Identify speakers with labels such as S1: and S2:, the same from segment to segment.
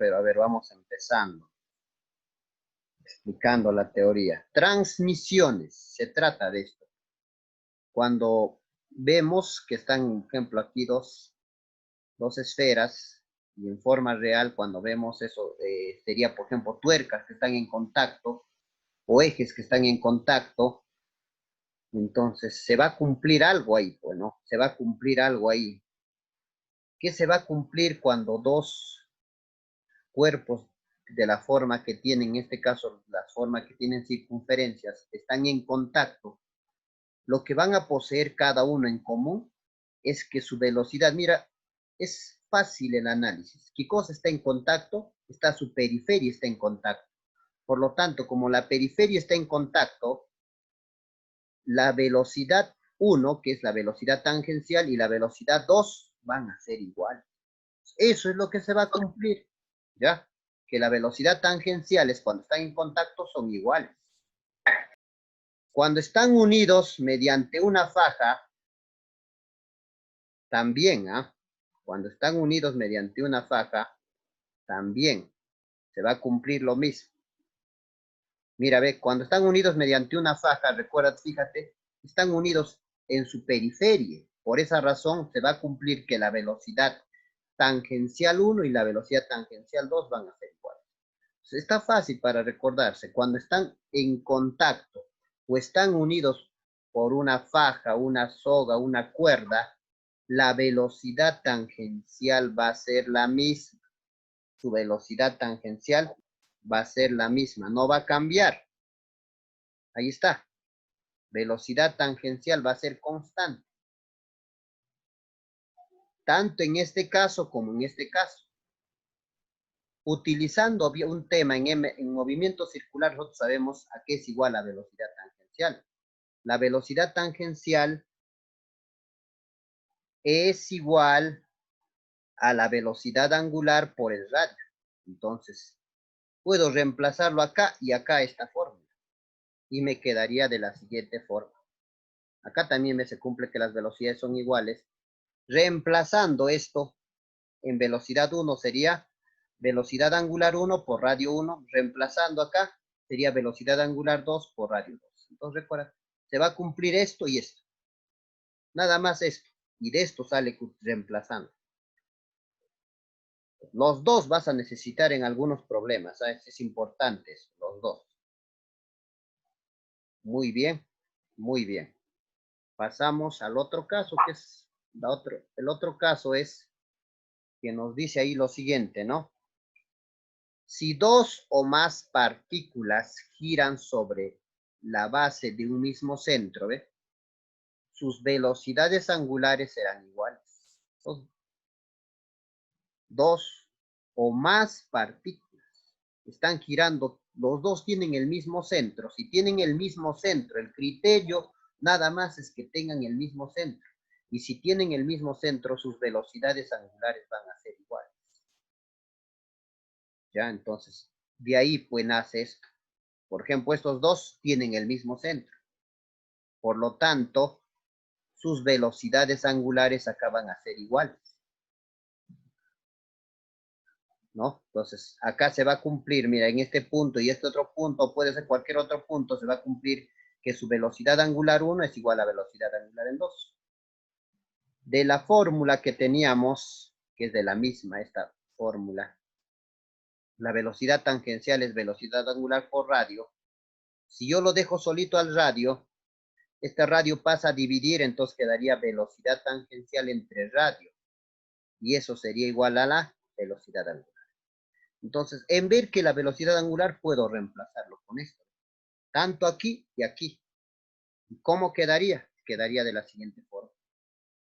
S1: pero a ver, vamos empezando. Explicando la teoría. Transmisiones, se trata de esto. Cuando vemos que están, por ejemplo, aquí dos esferas, y en forma real, cuando vemos eso, sería, por ejemplo, tuercas que están en contacto, o ejes que están en contacto, entonces se va a cumplir algo ahí, pues, ¿no? Se va a cumplir algo ahí. ¿Qué se va a cumplir cuando dos cuerpos de la forma que tienen, en este caso, la forma que tienen circunferencias, están en contacto? Lo que van a poseer cada uno en común es que su velocidad, mira, es fácil el análisis. ¿Qué cosa está en contacto? Está su periferia, está en contacto. Por lo tanto, como la periferia está en contacto, la velocidad 1, que es la velocidad tangencial, y la velocidad 2 van a ser iguales. Eso es lo que se va a cumplir, ¿ya? Que la velocidad tangencial es cuando están en contacto son iguales. Cuando están unidos mediante una faja, también, cuando están unidos mediante una faja, también se va a cumplir lo mismo. Mira, ve, cuando están unidos mediante una faja, recuerda, fíjate, están unidos en su periferia. Por esa razón se va a cumplir que la velocidad tangencial 1 y la velocidad tangencial 2 van a ser iguales. Entonces, está fácil para recordarse. Cuando están en contacto o están unidos por una faja, una soga, una cuerda, la velocidad tangencial va a ser la misma. Su velocidad tangencial va a ser la misma, no va a cambiar. Ahí está. Velocidad tangencial va a ser constante. Tanto en este caso como en este caso. Utilizando un tema en movimiento circular, nosotros sabemos a qué es igual la velocidad tangencial. La velocidad tangencial es igual a la velocidad angular por el radio. Entonces, puedo reemplazarlo acá y acá esta fórmula. Y me quedaría de la siguiente forma. Acá también se cumple que las velocidades son iguales. Reemplazando esto en velocidad 1 sería velocidad angular 1 por radio 1. Reemplazando acá sería velocidad angular 2 por radio 2. Entonces recuerda, se va a cumplir esto y esto. Nada más esto. Y de esto sale reemplazando. Los dos vas a necesitar en algunos problemas, ¿sabes? Es importante eso, los dos. Muy bien, muy bien. Pasamos al otro caso, que es el otro caso es que nos dice ahí lo siguiente, ¿no? Si dos o más partículas giran sobre la base de un mismo centro, ¿ve? Sus velocidades angulares serán iguales. Entonces, dos o más partículas están girando, los dos tienen el mismo centro. Si tienen el mismo centro, el criterio nada más es que tengan el mismo centro. Y si tienen el mismo centro, sus velocidades angulares van a ser iguales. Ya, entonces, de ahí pues nace esto. Por ejemplo, estos dos tienen el mismo centro. Por lo tanto, sus velocidades angulares acaban a ser iguales. ¿No? Entonces, acá se va a cumplir, mira, en este punto y este otro punto, puede ser cualquier otro punto, se va a cumplir que su velocidad angular 1 es igual a velocidad angular en 2. De la fórmula que teníamos, que es de la misma esta fórmula, la velocidad tangencial es velocidad angular por radio. Si yo lo dejo solito al radio, este radio pasa a dividir, entonces quedaría velocidad tangencial entre radio. Y eso sería igual a la velocidad angular. Entonces, en ver que la velocidad angular puedo reemplazarlo con esto. Tanto aquí y aquí. ¿Cómo quedaría? Quedaría de la siguiente forma.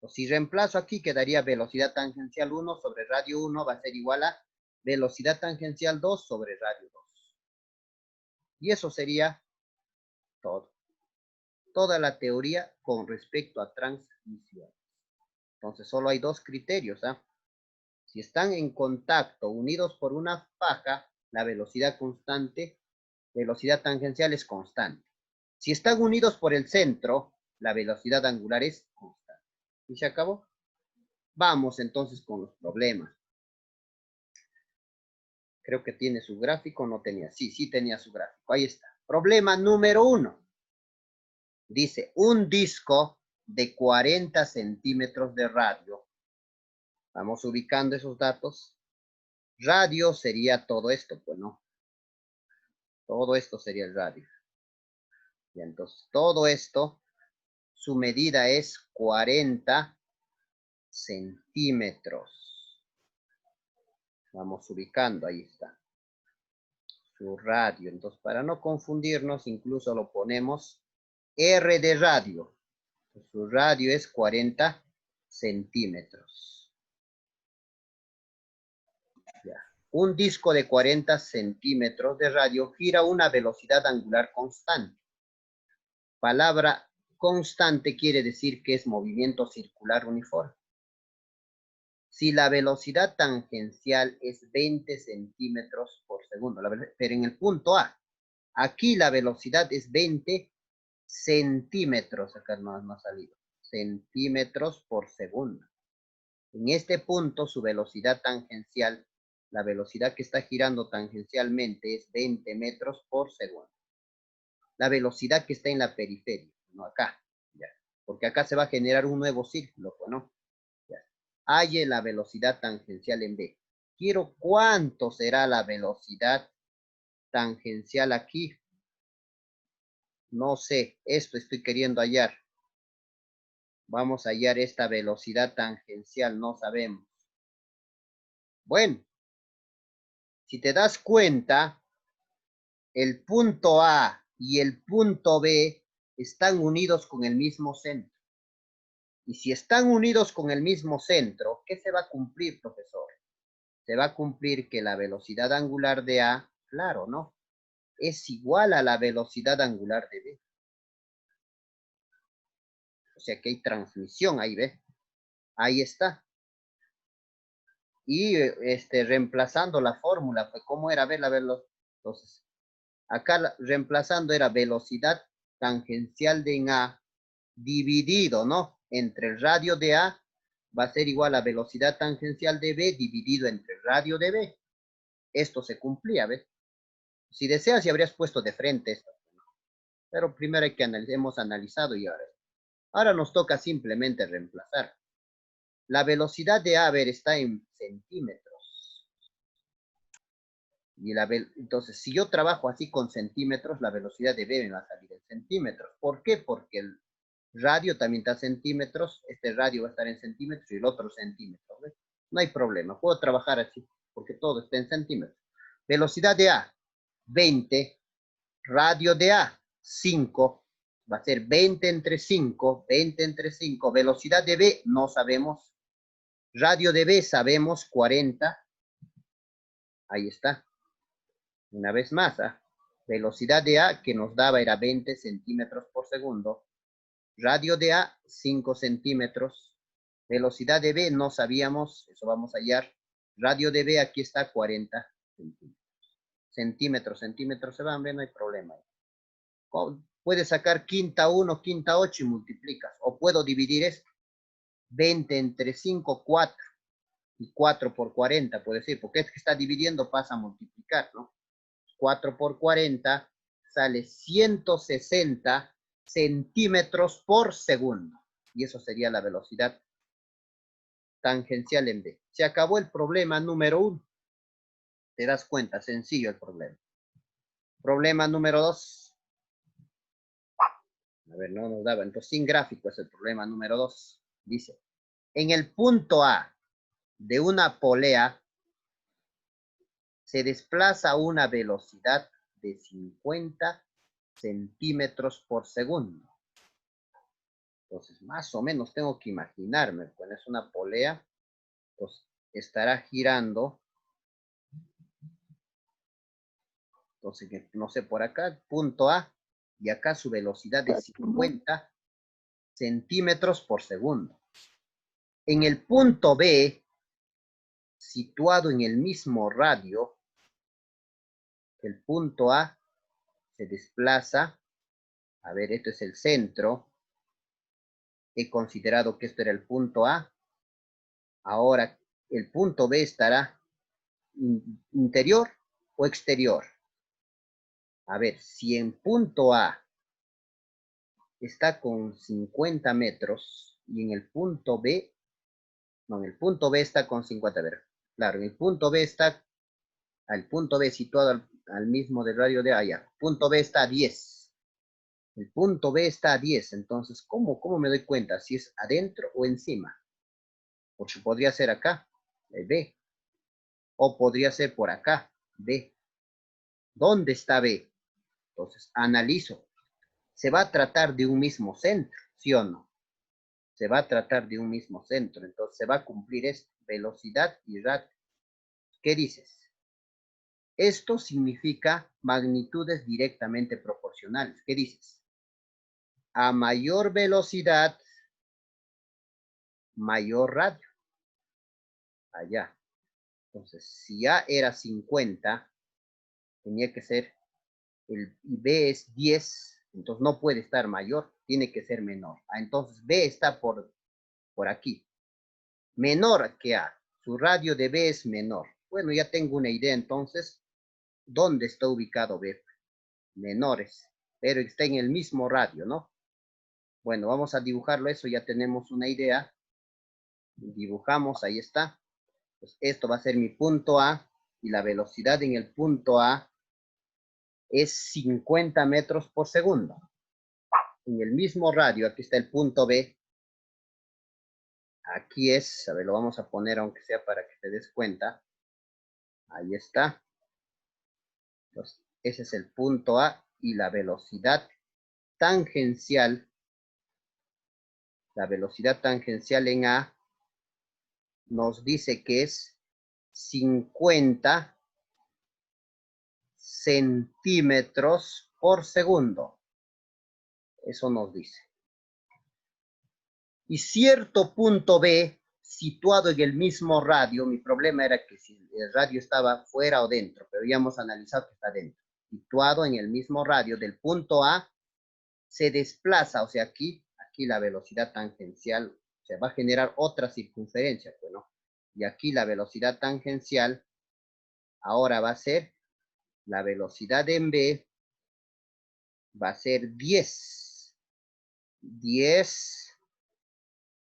S1: O si reemplazo aquí, quedaría velocidad tangencial 1 sobre radio 1 va a ser igual a velocidad tangencial 2 sobre radio 2. Y eso sería todo. Toda la teoría con respecto a transmisión. Entonces, solo hay dos criterios. Si están en contacto, unidos por una faja, la velocidad constante, velocidad tangencial es constante. Si están unidos por el centro, la velocidad angular es constante. ¿Y se acabó? Vamos entonces con los problemas. Creo que tiene su gráfico, no tenía. Sí, sí tenía su gráfico. Ahí está. Problema número 1. Dice, un disco de 40 centímetros de radio. Vamos ubicando esos datos. Radio sería todo esto, pues no. Todo esto sería el radio. Y entonces, todo esto, su medida es 40 centímetros. Vamos ubicando, ahí está. Su radio. Entonces, para no confundirnos, incluso lo ponemos R de radio. Su radio es 40 centímetros. Ya. Un disco de 40 centímetros de radio gira a una velocidad angular constante. Palabra constante quiere decir que es movimiento circular uniforme. Si la velocidad tangencial es 20 centímetros por segundo, pero en el punto A, aquí la velocidad es 20 centímetros, acá no ha salido, centímetros por segundo. En este punto, su velocidad tangencial, la velocidad que está girando tangencialmente es 20 metros por segundo. La velocidad que está en la periferia, no acá, ya. Porque acá se va a generar un nuevo círculo, ¿no? Ya. Halle la velocidad tangencial en B. Quiero cuánto será la velocidad tangencial aquí. No sé, esto estoy queriendo hallar. Vamos a hallar esta velocidad tangencial, no sabemos. Bueno, si te das cuenta, el punto A y el punto B están unidos con el mismo centro. Y si están unidos con el mismo centro, ¿qué se va a cumplir, profesor? Se va a cumplir que la velocidad angular de A, claro, ¿no? Es igual a la velocidad angular de B. O sea que hay transmisión ahí, ¿ve? Ahí está. Y reemplazando la fórmula, pues, ¿cómo era? Ver la velocidad. Entonces, acá reemplazando era velocidad tangencial de en A dividido, ¿no? Entre el radio de A va a ser igual a velocidad tangencial de B dividido entre el radio de B. Esto se cumplía, ¿ves? Si deseas, ya habrías puesto de frente esto. Pero primero hay que hemos analizado y ahora nos toca simplemente reemplazar. La velocidad de A, a ver, está en centímetros. Y entonces, si yo trabajo así con centímetros, la velocidad de B me va a salir en centímetros. ¿Por qué? Porque el radio también está en centímetros, este radio va a estar en centímetros y el otro centímetros. ¿Ves? No hay problema, puedo trabajar así, porque todo está en centímetros. Velocidad de A, 20. Radio de A, 5. Va a ser 20 entre 5, 20 entre 5. Velocidad de B, no sabemos. Radio de B, sabemos, 40. Ahí está. Una vez más, velocidad de A que nos daba era 20 centímetros por segundo. Radio de A, 5 centímetros. Velocidad de B, no sabíamos, eso vamos a hallar. Radio de B, aquí está 40 centímetros. Centímetros se van, no hay problema. Puedes sacar quinta 1, quinta 8 y multiplicas. O puedo dividir esto. 20 entre 5, 4. Y 4 por 40, puede decir, porque es que está dividiendo, pasa a multiplicar, ¿no? 4 por 40 sale 160 centímetros por segundo. Y eso sería la velocidad tangencial en B. Se acabó el problema número 1. Te das cuenta, sencillo el problema. Problema número 2. A ver, no nos daba. Entonces, sin gráfico es el problema número 2. Dice, en el punto A de una polea se desplaza a una velocidad de 50 centímetros por segundo. Entonces, más o menos tengo que imaginarme, cuando es una polea, pues estará girando. Entonces, no sé, por acá, punto A, y acá su velocidad de 50 centímetros por segundo. En el punto B, situado en el mismo radio, el punto A se desplaza, a ver, esto es el centro, he considerado que esto era el punto A, ahora el punto B estará interior o exterior. A ver, si en punto A está con 50 metros y en el punto B, no, en el punto B está con 50, a ver, claro, en el punto B está, al punto B situado al mismo del radio de A, ya, punto B está a 10. El punto B está a 10, entonces, ¿cómo me doy cuenta si es adentro o encima? Porque podría ser acá, B, o podría ser por acá, B. ¿Dónde está B? Entonces, analizo. Se va a tratar de un mismo centro, ¿sí o no? Se va a tratar de un mismo centro, entonces se va a cumplir esto, velocidad y radio. ¿Qué dices? Esto significa magnitudes directamente proporcionales. ¿Qué dices? A mayor velocidad, mayor radio. Allá. Entonces, si A era 50, tenía que ser, el B es 10, entonces no puede estar mayor, tiene que ser menor. Entonces B está por aquí. Menor que A. Su radio de B es menor. Bueno, ya tengo una idea entonces. ¿Dónde está ubicado B? Menores. Pero está en el mismo radio, ¿no? Bueno, vamos a dibujarlo eso. Ya tenemos una idea. Dibujamos, ahí está. Pues esto va a ser mi punto A. Y la velocidad en el punto A es 50 metros por segundo. En el mismo radio, aquí está el punto B. Aquí es, a ver, lo vamos a poner aunque sea para que te des cuenta. Ahí está. Entonces, ese es el punto A y la velocidad tangencial en A nos dice que es 50 centímetros por segundo. Eso nos dice. Y cierto punto B situado en el mismo radio, mi problema era que si el radio estaba fuera o dentro, pero ya hemos analizado que está dentro. Situado en el mismo radio del punto A, se desplaza, o sea, aquí la velocidad tangencial, se va a generar otra circunferencia, bueno, y aquí la velocidad tangencial ahora va a ser, la velocidad en B va a ser 10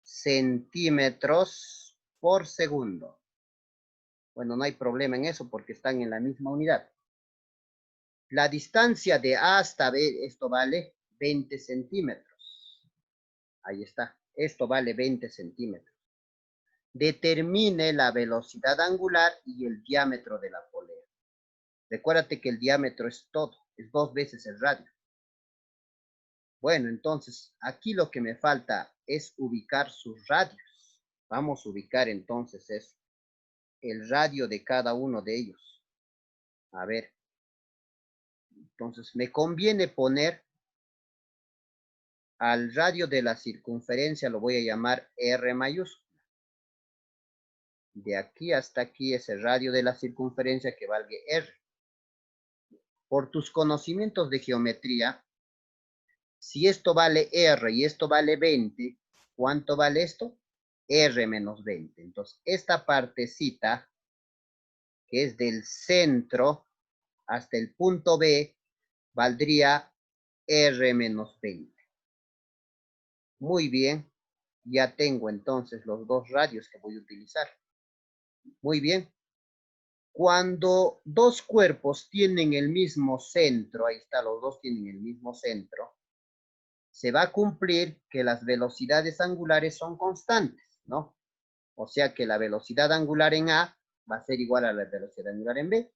S1: centímetros por segundo. Bueno, no hay problema en eso porque están en la misma unidad. La distancia de A hasta B, esto vale 20 centímetros. Ahí está, esto vale 20 centímetros. Determine la velocidad angular y el diámetro de la polea. Recuérdate que el diámetro es todo, es 2 veces el radio. Bueno, entonces, aquí lo que me falta es ubicar sus radios. Vamos a ubicar entonces eso, el radio de cada uno de ellos. A ver, entonces me conviene poner al radio de la circunferencia, lo voy a llamar R mayúscula. De aquí hasta aquí es el radio de la circunferencia que valga R. Por tus conocimientos de geometría, si esto vale R y esto vale 20, ¿cuánto vale esto? R menos 20. Entonces, esta partecita, que es del centro hasta el punto B, valdría R menos 20. Muy bien, ya tengo entonces los dos radios que voy a utilizar. Muy bien. Cuando dos cuerpos tienen el mismo centro, ahí está, los dos tienen el mismo centro, se va a cumplir que las velocidades angulares son constantes, ¿no? O sea que la velocidad angular en A va a ser igual a la velocidad angular en B.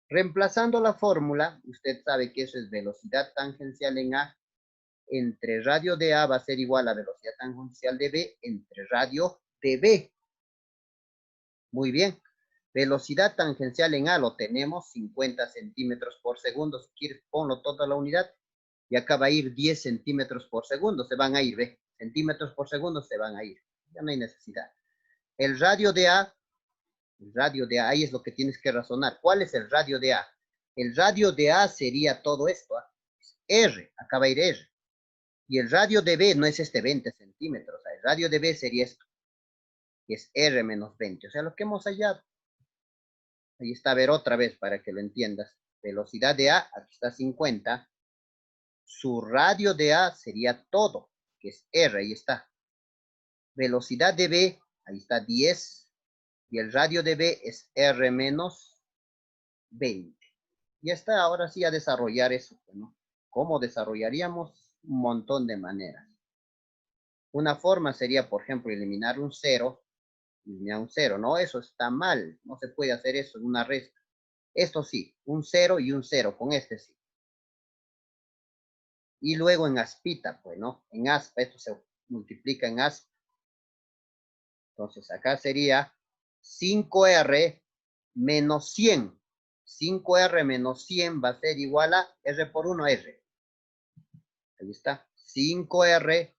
S1: Reemplazando la fórmula, usted sabe que eso es velocidad tangencial en A entre radio de A va a ser igual a velocidad tangencial de B entre radio de B. Muy bien. Velocidad tangencial en A lo tenemos 50 centímetros por segundo. Si quieres, ponlo toda la unidad. Y acá va a ir 10 centímetros por segundo. Se van a ir, ¿ve? Centímetros por segundo se van a ir. Ya no hay necesidad. El radio de A, ahí es lo que tienes que razonar. ¿Cuál es el radio de A? El radio de A sería todo esto. R, acá va a ir R. Y el radio de B no es este 20 centímetros. El radio de B sería esto, que es R menos 20. O sea, lo que hemos hallado. Ahí está, a ver otra vez para que lo entiendas. Velocidad de A, aquí está 50. Su radio de A sería todo, que es R, ahí está. Velocidad de B, ahí está 10. Y el radio de B es R menos 20. Ya está, ahora sí a desarrollar eso, ¿no? ¿Cómo desarrollaríamos? Un montón de maneras. Una forma sería, por ejemplo, eliminar un cero. Eliminar un cero, no, eso está mal. No se puede hacer eso en una resta. Esto sí, un 0 y un 0, con este sí. Y luego en aspita, pues, ¿no? En aspa, esto se multiplica en aspa. Entonces acá sería 5R menos 100. 5R menos 100 va a ser igual a R por 1, R. Ahí está. 5R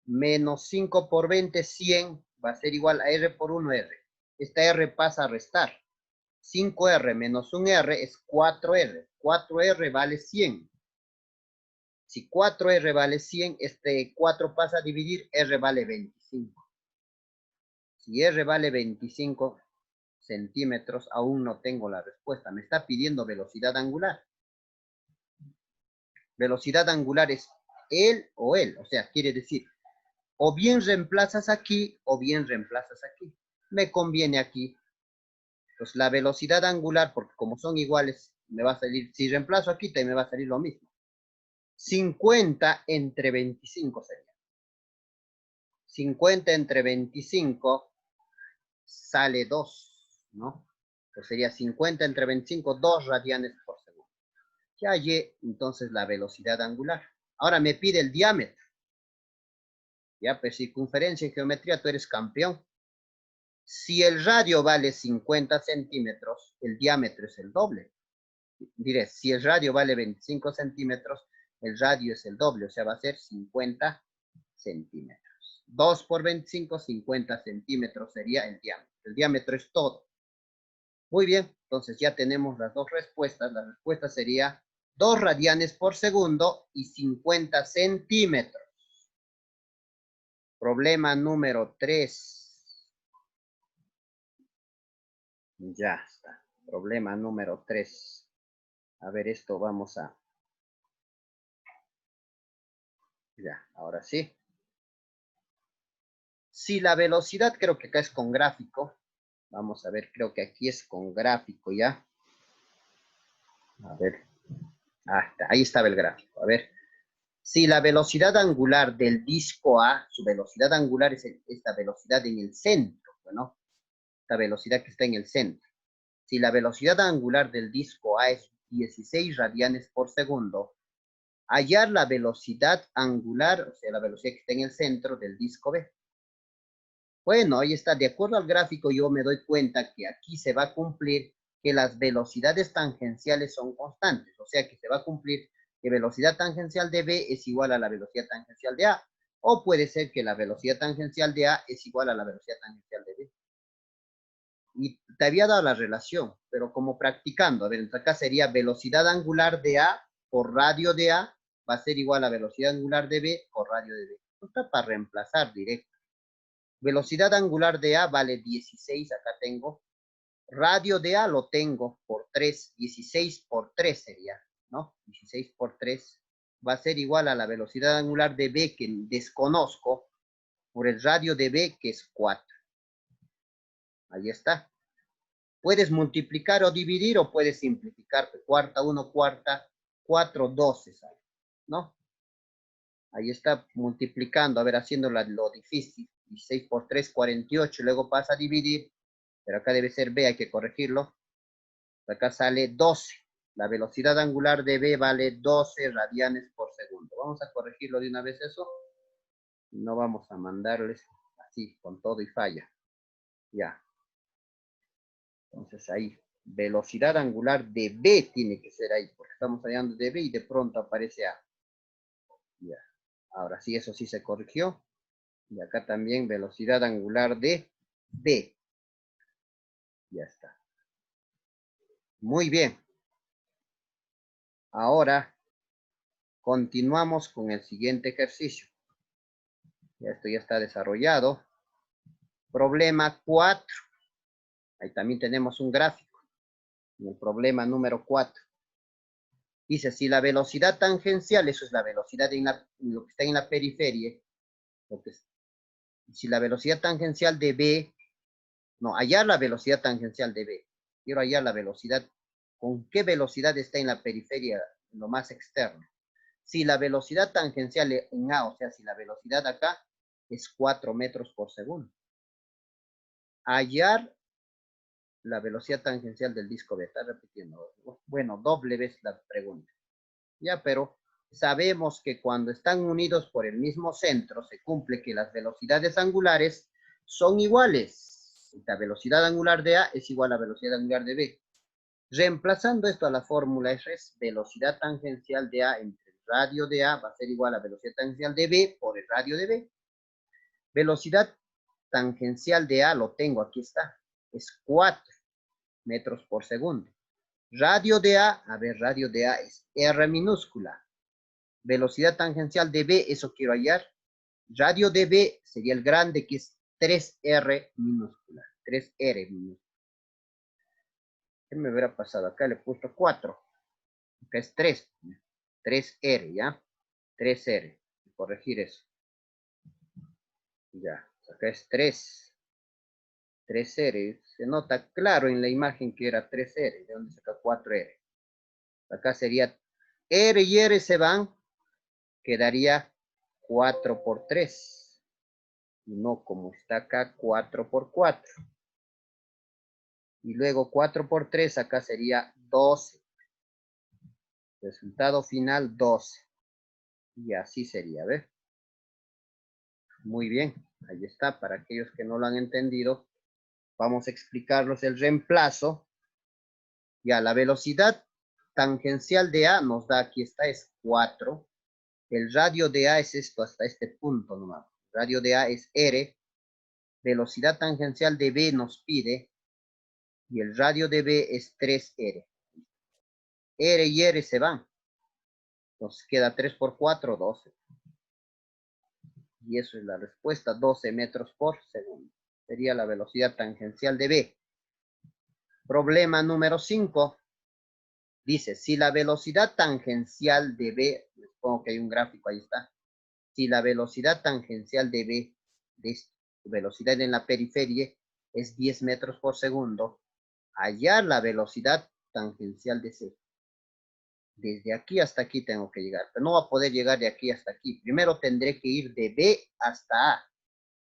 S1: menos 5 por 20, 100, va a ser igual a R por 1, R. Esta R pasa a restar. 5R menos 1R es 4R. 4R vale 100. Si 4R vale 100, este 4 pasa a dividir, R vale 25. Si R vale 25 centímetros, aún no tengo la respuesta. Me está pidiendo velocidad angular. Velocidad angular es él o él. O sea, quiere decir, o bien reemplazas aquí, o bien reemplazas aquí. Me conviene aquí. Pues la velocidad angular, porque como son iguales, me va a salir, si reemplazo aquí, también me va a salir lo mismo. 50 entre 25 sería. 50 entre 25 sale 2, ¿no? Pues sería 50 entre 25, 2 radianes por segundo. Ya hallé entonces la velocidad angular. Ahora me pide el diámetro. Ya, pues circunferencia en geometría, tú eres campeón. Si el radio vale 50 centímetros, el diámetro es el doble. Diré, si el radio vale 25 centímetros, el radio es el doble, o sea, va a ser 50 centímetros. 2 por 25, 50 centímetros sería el diámetro. El diámetro es todo. Muy bien, entonces ya tenemos las dos respuestas. La respuesta sería 2 radianes por segundo y 50 centímetros. Problema número 3. Ya está. Problema número 3. A ver, esto vamos a... Ya, ahora sí. Si la velocidad, creo que acá es con gráfico. Vamos a ver, creo que aquí es con gráfico ya. A ver. Ah, ahí estaba el gráfico. A ver. Si la velocidad angular del disco A, su velocidad angular es esta velocidad en el centro, ¿no? Esta velocidad que está en el centro. Si la velocidad angular del disco A es 16 radianes por segundo, hallar la velocidad angular, o sea, la velocidad que está en el centro del disco B. Bueno, ahí está. De acuerdo al gráfico, yo me doy cuenta que aquí se va a cumplir que las velocidades tangenciales son constantes. O sea, que se va a cumplir que velocidad tangencial de B es igual a la velocidad tangencial de A. O puede ser que la velocidad tangencial de A es igual a la velocidad tangencial de B. Y te había dado la relación, pero como practicando. A ver, entonces acá sería velocidad angular de A por radio de A va a ser igual a velocidad angular de B por radio de B. Esto está para reemplazar directo. Velocidad angular de A vale 16, acá tengo. Radio de A lo tengo por 3, 16 por 3 sería, ¿no? 16 por 3 va a ser igual a la velocidad angular de B que desconozco por el radio de B que es 4. Ahí está. Puedes multiplicar o dividir o puedes simplificar. Cuarta, 1, cuarta, 4, 12, ¿no? Ahí está multiplicando, a ver, haciendo lo difícil. 16 por 3, 48, luego pasa a dividir, pero acá debe ser B, hay que corregirlo. Acá sale 12. La velocidad angular de B vale 12 radianes por segundo. Vamos a corregirlo de una vez eso. No vamos a mandarles así, con todo y falla. Ya. Entonces ahí, velocidad angular de B tiene que ser ahí, porque estamos hablando de B y de pronto aparece A. Ya. Ahora sí, eso sí se corrigió. Y acá también velocidad angular de B. Ya está. Muy bien. Ahora continuamos con el siguiente ejercicio. Esto ya está desarrollado. Problema 4. Ahí también tenemos un gráfico. En el problema número 4. Dice, si la velocidad tangencial, eso es la velocidad lo que está en la periferia, si la velocidad tangencial de B, no, hallar la velocidad tangencial de B. Quiero hallar la velocidad, ¿con qué velocidad está en la periferia, en lo más externo? Si la velocidad tangencial en A, o sea, si la velocidad acá es 4 metros por segundo. Hallar la velocidad tangencial del disco B. Está repitiendo. Bueno, doble vez la pregunta. Ya, pero sabemos que cuando están unidos por el mismo centro, se cumple que las velocidades angulares son iguales. La velocidad angular de A es igual a la velocidad angular de B. Reemplazando esto a la fórmula es velocidad tangencial de A entre el radio de A va a ser igual a velocidad tangencial de B por el radio de B. Velocidad tangencial de A lo tengo, aquí está, es 4 metros por segundo. Radio de A ver, radio de A es R minúscula. Velocidad tangencial de B, eso quiero hallar. Radio de B sería el grande, que es 3R minúscula. 3R minúscula. ¿Qué me hubiera pasado? Acá le he puesto 4. Acá es 3. 3R, ¿ya? 3R. Corregir eso. Ya. Acá es 3. 3R. Se nota claro en la imagen que era 3R. ¿De dónde saca 4R? Acá sería R y R se van. Quedaría 4 por 3. Y no como está acá 4 por 4. Y luego 4 por 3 acá sería 12. Resultado final 12. Y así sería, ¿ves? Muy bien, ahí está. Para aquellos que no lo han entendido, vamos a explicarlos el reemplazo. Ya, la velocidad tangencial de A nos da, aquí está, es 4. El radio de A es esto, hasta este punto nomás. El radio de A es R. Velocidad tangencial de B nos pide. Y el radio de B es 3R. R y R se van. Nos queda 3 por 4, 12. Y eso es la respuesta, 12 metros por segundo. Sería la velocidad tangencial de B. Problema número 5. Dice, si la velocidad tangencial de B, supongo que hay un gráfico, ahí está. Si la velocidad tangencial de B, de velocidad en la periferia, es 10 metros por segundo, hallar la velocidad tangencial de C. Desde aquí hasta aquí tengo que llegar, pero no va a poder llegar de aquí hasta aquí. Primero tendré que ir de B hasta A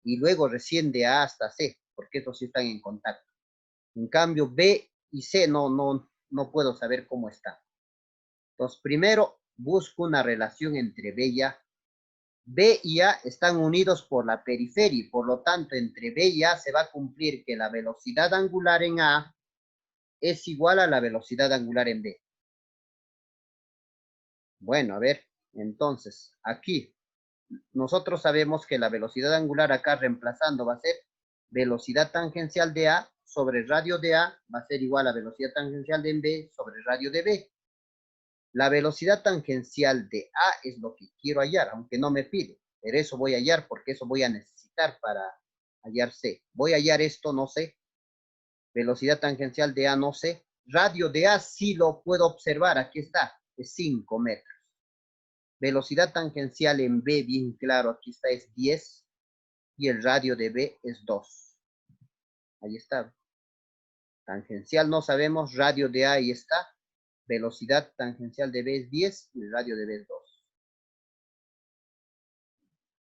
S1: y luego recién de A hasta C, porque esos sí están en contacto. En cambio, B y C no puedo saber cómo están. Entonces, primero busco una relación entre B y A. B y A están unidos por la periferia, por lo tanto, entre B y A se va a cumplir que la velocidad angular en A es igual a la velocidad angular en B. Bueno, a ver, entonces, aquí nosotros sabemos que la velocidad angular acá reemplazando va a ser velocidad tangencial de A sobre radio de A va a ser igual a velocidad tangencial de B sobre radio de B. La velocidad tangencial de A es lo que quiero hallar, aunque no me pide. Pero eso voy a hallar porque eso voy a necesitar para hallar C. Voy a hallar esto, no sé. Velocidad tangencial de A, no sé. Radio de A sí lo puedo observar, aquí está, es 5 metros. Velocidad tangencial en B, bien claro, aquí está, es 10. Y el radio de B es 2. Ahí está. Tangencial no sabemos, radio de A ahí está. Velocidad tangencial de B es 10 y el radio de B es 2.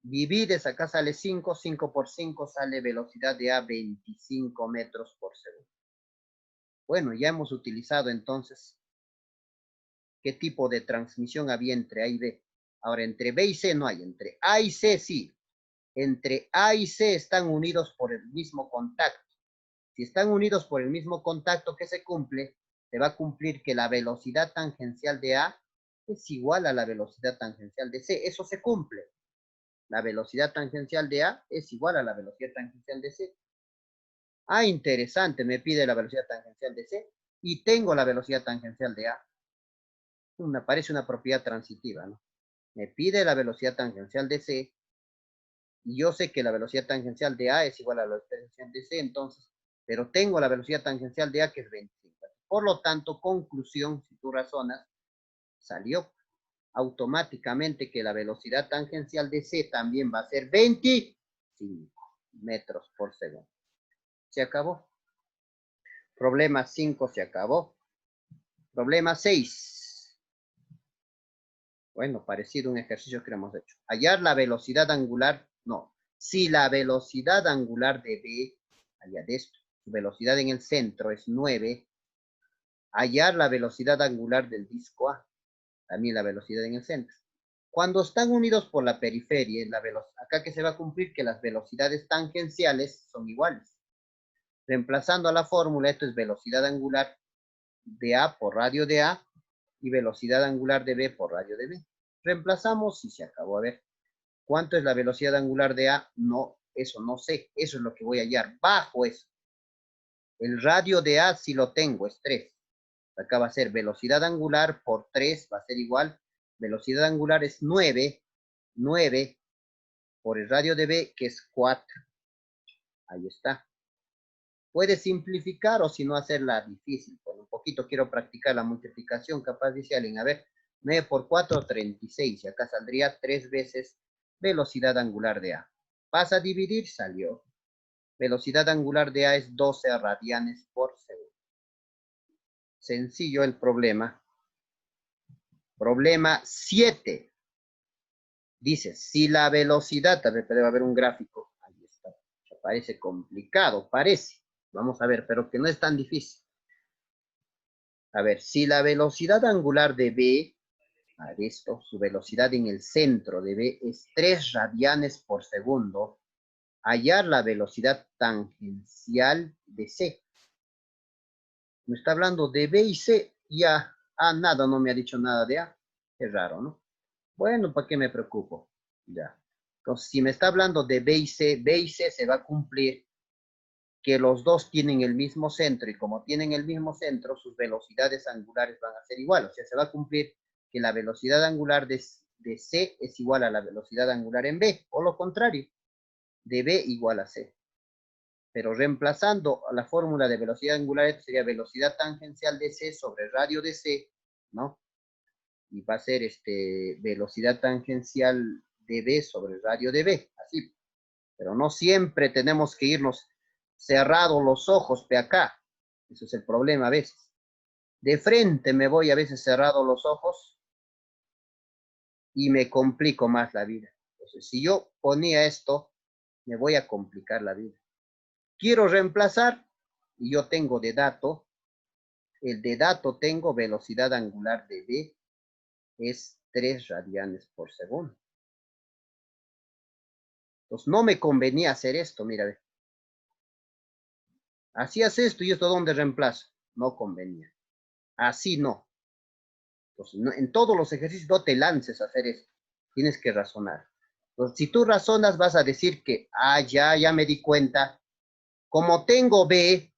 S1: Divides, acá sale 5, 5 por 5 sale velocidad de A 25 metros por segundo. Bueno, ya hemos utilizado entonces qué tipo de transmisión había entre A y B. Ahora, entre B y C no hay, entre A y C sí. Entre A y C están unidos por el mismo contacto. Si están unidos por el mismo contacto que se cumple, se va a cumplir que la velocidad tangencial de A es igual a la velocidad tangencial de C. Eso se cumple. La velocidad tangencial de A es igual a la velocidad tangencial de C. Ah, interesante, me pide la velocidad tangencial de C y tengo la velocidad tangencial de A. Parece una propiedad transitiva, ¿no? Me pide la velocidad tangencial de C y yo sé que la velocidad tangencial de A es igual a la velocidad tangencial de C, entonces, pero tengo la velocidad tangencial de A que es 25. Por lo tanto, conclusión, si tú razonas, salió automáticamente que la velocidad tangencial de C también va a ser 25 metros por segundo. Se acabó. Problema 5 se acabó. Problema 6. Bueno, parecido a un ejercicio que hemos hecho. Hallar la velocidad angular, no. Si la velocidad angular de B, allá de esto, su velocidad en el centro es 9, hallar la velocidad angular del disco A, también la velocidad en el centro. Cuando están unidos por la periferia, acá que se va a cumplir que las velocidades tangenciales son iguales. Reemplazando a la fórmula, esto es velocidad angular de A por radio de A y velocidad angular de B por radio de B. Reemplazamos y se acabó. A ver, ¿cuánto es la velocidad angular de A? No, eso no sé. Eso es lo que voy a hallar. Bajo eso. El radio de A sí lo tengo, es 3. Acá va a ser velocidad angular por 3, va a ser igual. Velocidad angular es 9 por el radio de B, que es 4. Ahí está. Puedes simplificar o si no hacerla difícil. Por un poquito quiero practicar la multiplicación. Capaz dice alguien, a ver, 9 por 4, 36. Y acá saldría 3 veces velocidad angular de A. Vas a dividir, salió. Velocidad angular de A es 12 radianes por segundo. Sencillo el problema. Problema 7. Dice, si la velocidad, tal vez debe haber un gráfico. Ahí está. Parece complicado, parece. Vamos a ver, pero que no es tan difícil. A ver, si la velocidad angular de B, a ver esto, su velocidad en el centro de B es 3 radianes por segundo, hallar la velocidad tangencial de C. Me está hablando de B y C, ya, nada, no me ha dicho nada de A. Es raro, ¿no? Bueno, ¿para qué me preocupo? Ya. Entonces, si me está hablando de B y C se va a cumplir que los dos tienen el mismo centro y como tienen el mismo centro, sus velocidades angulares van a ser igual. O sea, se va a cumplir que la velocidad angular de C es igual a la velocidad angular en B, o lo contrario, de B igual a C. Pero reemplazando a la fórmula de velocidad angular, esto sería velocidad tangencial de C sobre radio de C, ¿no? Y va a ser velocidad tangencial de B sobre radio de B, así. Pero no siempre tenemos que irnos cerrados los ojos de acá. Eso es el problema a veces. De frente me voy a veces cerrado los ojos y me complico más la vida. Entonces, si yo ponía esto, me voy a complicar la vida. Quiero reemplazar y yo tengo de dato, el de dato tengo velocidad angular de B es 3 radianes por segundo. Entonces no me convenía hacer esto, mira. Hacías esto y esto ¿dónde reemplazo? No convenía. Así no. Entonces, no, en todos los ejercicios no te lances a hacer esto. Tienes que razonar. Entonces, si tú razonas, vas a decir que, ya me di cuenta. Como tengo B,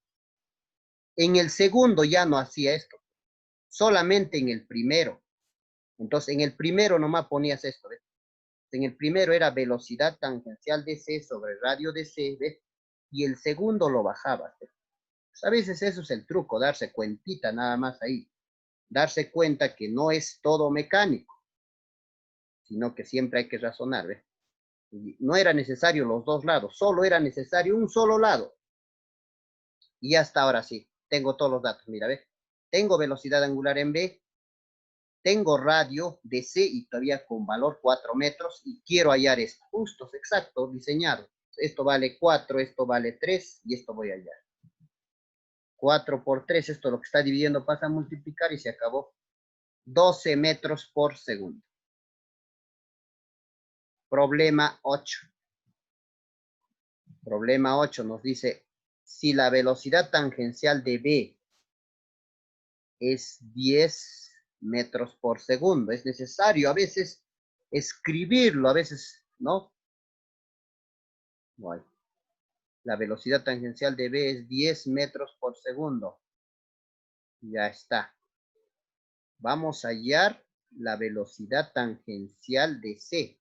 S1: en el segundo ya no hacía esto. Solamente en el primero. Entonces, en el primero nomás ponías esto. ¿ves? En el primero era velocidad tangencial de C sobre radio de C, ¿ves? Y el segundo lo bajabas. ¿ves? Pues a veces eso es el truco, darse cuentita nada más ahí. Darse cuenta que no es todo mecánico, sino que siempre hay que razonar. ¿ves? No era necesario los dos lados, solo era necesario un solo lado. Y hasta ahora sí, tengo todos los datos. Mira, ¿ves? Tengo velocidad angular en B, tengo radio de C y todavía con valor 4 metros y quiero hallar esto. Justos, exacto, diseñado. Esto vale 4, esto vale 3 y esto voy a hallar. 4 por 3, esto lo que está dividiendo pasa a multiplicar y se acabó. 12 metros por segundo. Problema 8. Problema 8 nos dice, si la velocidad tangencial de B es 10 metros por segundo, es necesario a veces escribirlo, a veces, ¿no? Bueno, la velocidad tangencial de B es 10 metros por segundo. Ya está. Vamos a hallar la velocidad tangencial de C.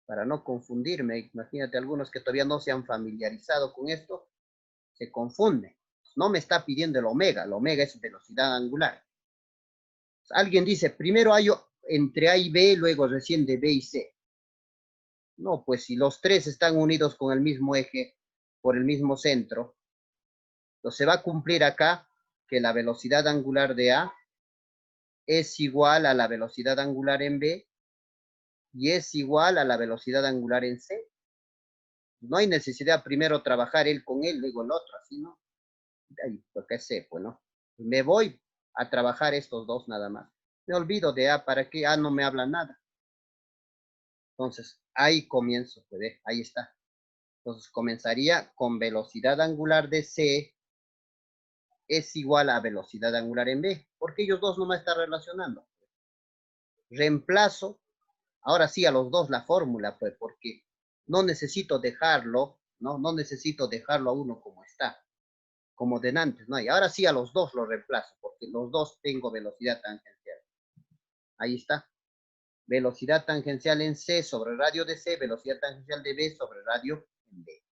S1: Para no confundirme, imagínate algunos que todavía no se han familiarizado con esto, se confunden. No me está pidiendo el omega es velocidad angular. Alguien dice, primero hallo entre A y B, luego recién de B y C. No, pues si los tres están unidos con el mismo eje, por el mismo centro, entonces se va a cumplir acá que la velocidad angular de A es igual a la velocidad angular en B y es igual a la velocidad angular en C. No hay necesidad primero trabajar él con él, luego el otro, así, ¿no? Ahí, lo que sé, pues, ¿no? Me voy a trabajar estos dos nada más. Me olvido de A, ¿para qué? A no me habla nada. Entonces, ahí comienzo, pues, ahí está. Entonces, comenzaría con velocidad angular de C es igual a velocidad angular en B, porque ellos dos no me están relacionando. Reemplazo, ahora sí a los dos la fórmula, pues, porque no necesito dejarlo, ¿no? No necesito dejarlo a uno como está, como de antes, ¿no? Y ahora sí a los dos lo reemplazo, porque los dos tengo velocidad tangencial. Ahí está. Velocidad tangencial en C sobre radio de C, velocidad tangencial de B sobre radio en B.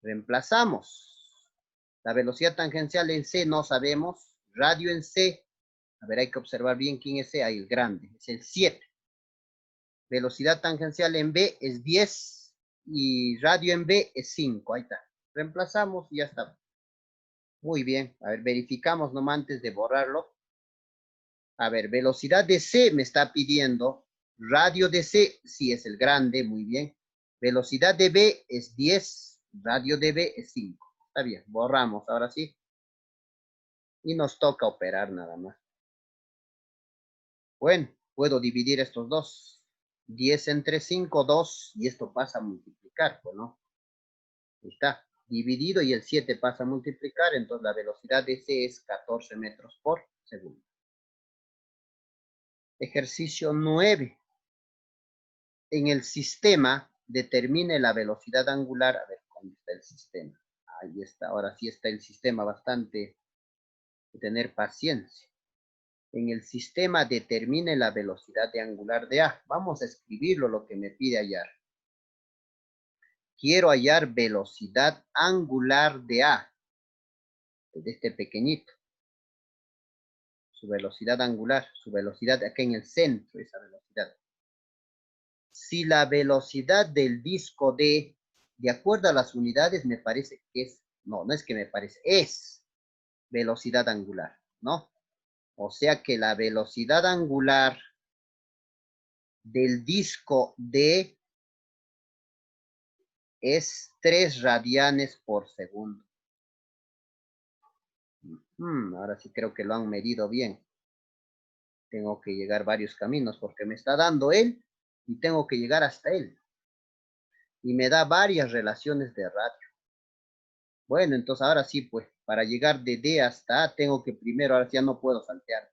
S1: Reemplazamos. La velocidad tangencial en C no sabemos. Radio en C, a ver, hay que observar bien quién es C, ahí el grande, es el 7. Velocidad tangencial en B es 10 y radio en B es 5, ahí está. Reemplazamos y ya está. Muy bien, a ver, verificamos nomás antes de borrarlo. A ver, velocidad de C me está pidiendo, radio de C, sí es el grande, muy bien. Velocidad de B es 10, radio de B es 5. Está bien, borramos, ahora sí. Y nos toca operar nada más. Bueno, puedo dividir estos dos. 10 entre 5, 2, y esto pasa a multiplicar, pues, ¿no? Ahí está, dividido y el 7 pasa a multiplicar, entonces la velocidad de C es 14 metros por segundo. Ejercicio 9. En el sistema, determine la velocidad angular. A ver, ¿cómo está el sistema? Ahí está, ahora sí está el sistema, bastante de tener paciencia. En el sistema determine la velocidad de angular de A. Vamos a escribirlo lo que me pide hallar. Quiero hallar velocidad angular de A, de este pequeñito. Su velocidad angular, su velocidad aquí en el centro, esa velocidad. Si la velocidad del disco D, de acuerdo a las unidades, me parece que es, no es que me parece, es velocidad angular, ¿no? O sea que la velocidad angular del disco D es 3 radianes por segundo. Ahora sí creo que lo han medido bien. Tengo que llegar varios caminos porque me está dando él y tengo que llegar hasta él. Y me da varias relaciones de radio. Bueno, entonces ahora sí, pues, para llegar de D hasta A, tengo que primero, ahora ya no puedo saltear.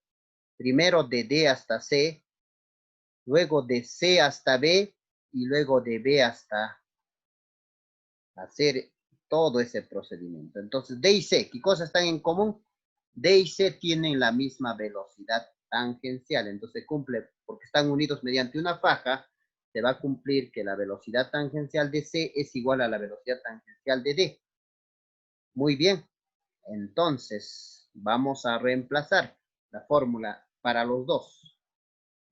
S1: Primero de D hasta C, luego de C hasta B, y luego de B hasta A. Hacer todo ese procedimiento. Entonces, D y C, ¿qué cosas están en común? D y C tienen la misma velocidad tangencial, entonces cumple, porque están unidos mediante una faja, se va a cumplir que la velocidad tangencial de C es igual a la velocidad tangencial de D. Muy bien, entonces vamos a reemplazar la fórmula para los dos.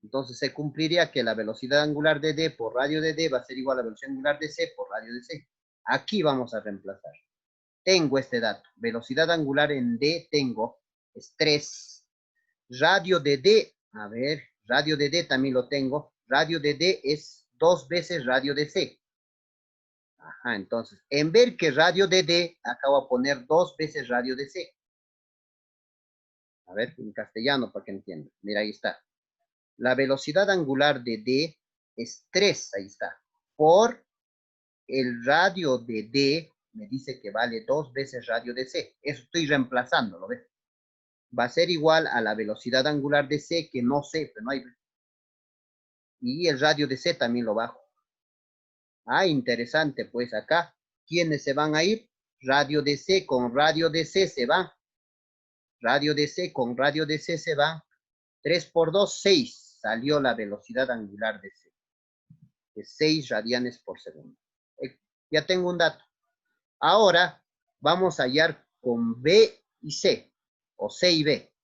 S1: Entonces se cumpliría que la velocidad angular de D por radio de D va a ser igual a la velocidad angular de C por radio de C. Aquí vamos a reemplazar. Tengo este dato. Velocidad angular en D tengo es 3. Radio de D, a ver, radio de D también lo tengo. Radio de D es 2 veces radio de C. Ajá, entonces, en ver que radio de D, acabo de poner 2 veces radio de C. A ver, en castellano para que entiendan. Mira, ahí está. La velocidad angular de D es 3, ahí está. Por el radio de D, me dice que vale 2 veces radio de C. Eso estoy reemplazando, ¿lo ves? Va a ser igual a la velocidad angular de C, que no sé, pero no hay. Y el radio de C también lo bajo. Ah, interesante, pues acá, ¿quiénes se van a ir? Radio de C con radio de C se van. Radio de C con radio de C se van. 3 por 2, 6. Salió la velocidad angular de C. De 6 radianes por segundo. Ya tengo un dato. Ahora vamos a hallar con B y C, o C y B.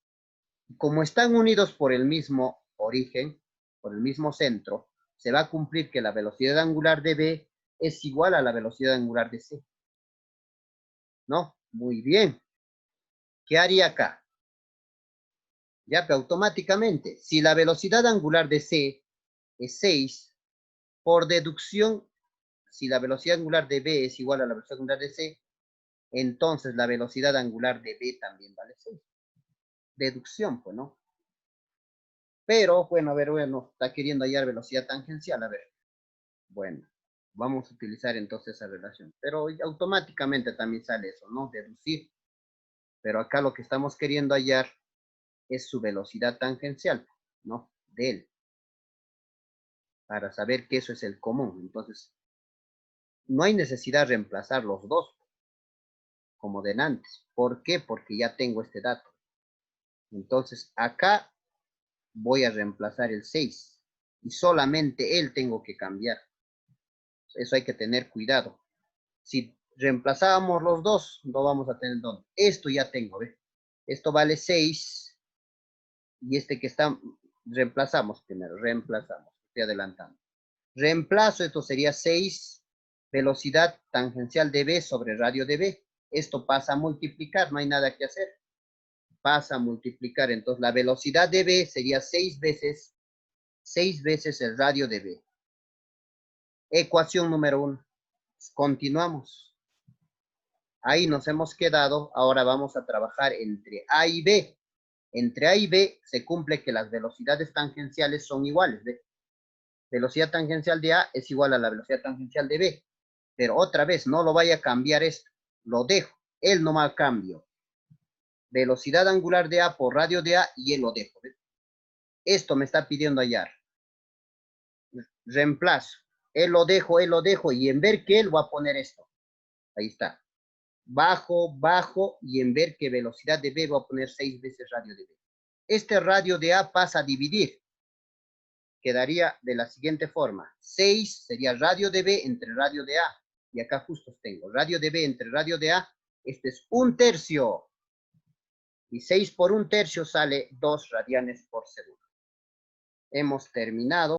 S1: Como están unidos por el mismo origen, por el mismo centro, se va a cumplir que la velocidad angular de B es igual a la velocidad angular de C. ¿No? Muy bien. ¿Qué haría acá? Ya que automáticamente, si la velocidad angular de C es 6, por deducción, si la velocidad angular de B es igual a la velocidad angular de C, entonces la velocidad angular de B también vale 6. Deducción, pues, ¿no? Pero, bueno, a ver, bueno, está queriendo hallar velocidad tangencial, a ver. Bueno, vamos a utilizar entonces esa relación. Pero automáticamente también sale eso, ¿no? Deducir. Pero acá lo que estamos queriendo hallar es su velocidad tangencial, ¿no? De él. Para saber que eso es el común. Entonces, no hay necesidad de reemplazar los dos como de antes. ¿Por qué? Porque ya tengo este dato. Entonces, acá voy a reemplazar el 6 y solamente él tengo que cambiar. Eso hay que tener cuidado. Si reemplazábamos los dos, no vamos a tener dónde. Esto ya tengo, ¿ve? Esto vale 6 y este que está, reemplazamos primero, reemplazamos. Estoy adelantando. Reemplazo, esto sería 6 velocidad tangencial de B sobre radio de B. Esto pasa a multiplicar, no hay nada que hacer. Pasa a multiplicar, entonces la velocidad de B sería 6 veces el radio de B. Ecuación número 1. Continuamos. Ahí nos hemos quedado, ahora vamos a trabajar entre A y B. Entre A y B se cumple que las velocidades tangenciales son iguales. ¿Ve? Velocidad tangencial de A es igual a la velocidad tangencial de B. Pero otra vez, no lo vaya a cambiar esto. Lo dejo. Él no mal cambio. Velocidad angular de A por radio de A y él lo dejo. ¿Ve? Esto me está pidiendo hallar. Reemplazo. Él lo dejo y en ver que él va a poner esto. Ahí está. Bajo, bajo y en ver que velocidad de B va a poner 6 veces radio de B. Este radio de A pasa a dividir. Quedaría de la siguiente forma. 6 sería radio de B entre radio de A. Y acá justo tengo. Radio de B entre radio de A. Este es 1/3. Y 6 por 1/3 sale 2 radianes por segundo. Hemos terminado.